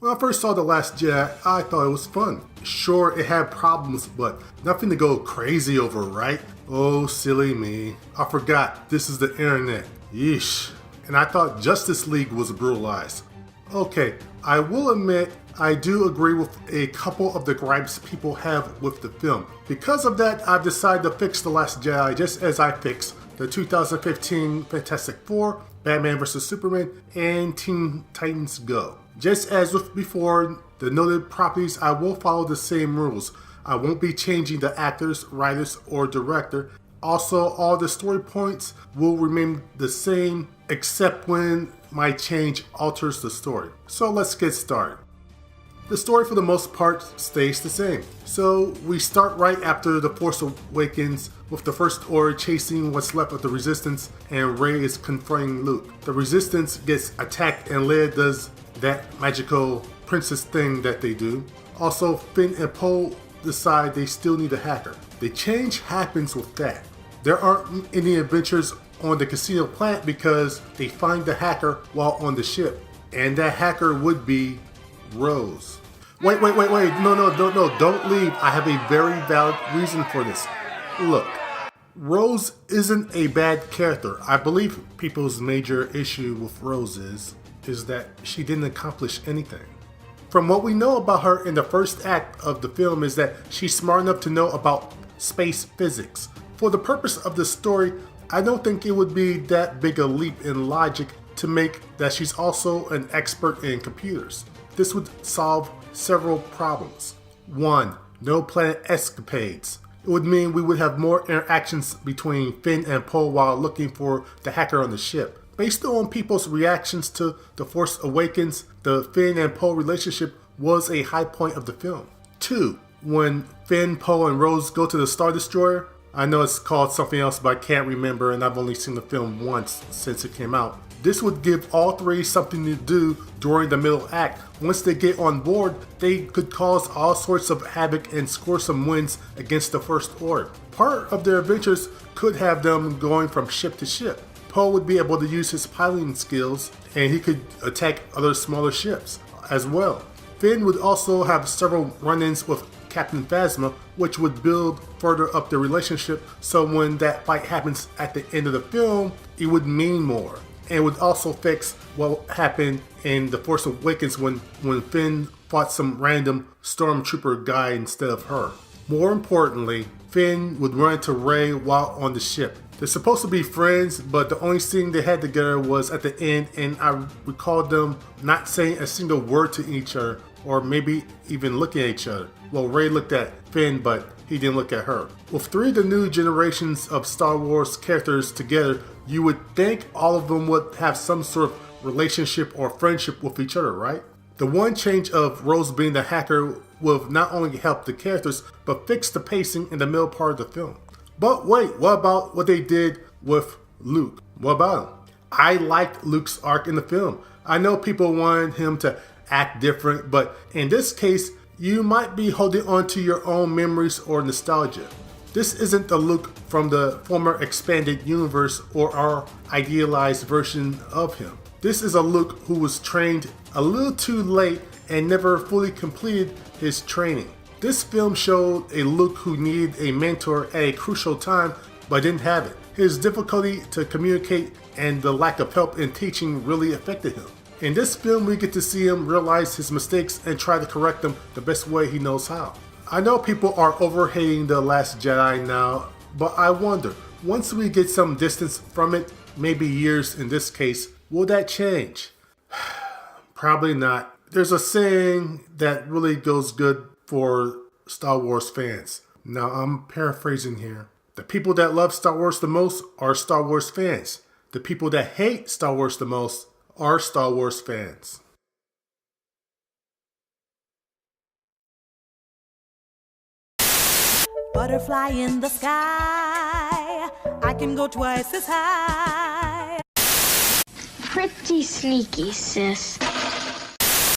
When I first saw The Last Jedi, I thought it was fun. Sure, it had problems, but nothing to go crazy over, right? Oh, silly me. I forgot this is the internet. Yeesh. And I thought Justice League was brutalized. Okay, I will admit I do agree with a couple of the gripes people have with the film. Because of that, I've decided to fix The Last Jedi just as I fixed the 2015 Fantastic Four, Batman vs. Superman, and Teen Titans Go. Just as with before, the noted properties, I will follow the same rules. I won't be changing the actors, writers, or director. Also, all the story points will remain the same, except when my change alters the story. So let's get started. The story for the most part stays the same. So we start right after The Force Awakens with the First Order chasing what's left of the Resistance and Rey is confronting Luke. The Resistance gets attacked and Leia does that magical princess thing that they do. Also, Finn and Poe decide they still need a hacker. The change happens with that. There aren't any adventures on the casino planet because they find the hacker while on the ship. And that hacker would be Rose. Wait, no, don't leave. I have a very valid reason for this. Look, Rose isn't a bad character. I believe people's major issue with Rose is that she didn't accomplish anything. From what we know about her in the first act of the film is that she's smart enough to know about space physics. For the purpose of the story, I don't think it would be that big a leap in logic to make that she's also an expert in computers. This would solve several problems. 1. No planet escapades. It would mean we would have more interactions between Finn and Poe while looking for the hacker on the ship. Based on people's reactions to The Force Awakens, the Finn and Poe relationship was a high point of the film. 2. When Finn, Poe, and Rose go to the Star Destroyer, I know it's called something else but I can't remember and I've only seen the film once since it came out. This would give all three something to do during the middle act. Once they get on board, they could cause all sorts of havoc and score some wins against the First Order. Part of their adventures could have them going from ship to ship. Poe would be able to use his piloting skills and he could attack other smaller ships as well. Finn would also have several run-ins with Captain Phasma, which would build further up the relationship, so when that fight happens at the end of the film, it would mean more. And would also fix what happened in The Force Awakens when Finn fought some random stormtrooper guy instead of her. More importantly, Finn would run into Rey while on the ship. They're supposed to be friends, but the only scene they had together was at the end, and I recalled them not saying a single word to each other, or maybe even looking at each other. Well, Rey looked at Finn, but he didn't look at her. With three of the new generations of Star Wars characters together, you would think all of them would have some sort of relationship or friendship with each other, right? The one change of Rose being the hacker will not only help the characters, but fix the pacing in the middle part of the film. But wait, what about what they did with Luke? What about him? I liked Luke's arc in the film. I know people wanted him to act different, but in this case, you might be holding on to your own memories or nostalgia. This isn't the Luke from the former expanded universe or our idealized version of him. This is a Luke who was trained a little too late and never fully completed his training. This film showed a Luke who needed a mentor at a crucial time but didn't have it. His difficulty to communicate and the lack of help in teaching really affected him. In this film, we get to see him realize his mistakes and try to correct them the best way he knows how. I know people are over-hating The Last Jedi now, but I wonder, once we get some distance from it, maybe years in this case, will that change? Probably not. There's a saying that really goes good for Star Wars fans. Now, I'm paraphrasing here. The people that love Star Wars the most are Star Wars fans. The people that hate Star Wars the most are Star Wars fans. Butterfly in the sky, I can go twice as high. Pretty sneaky, sis.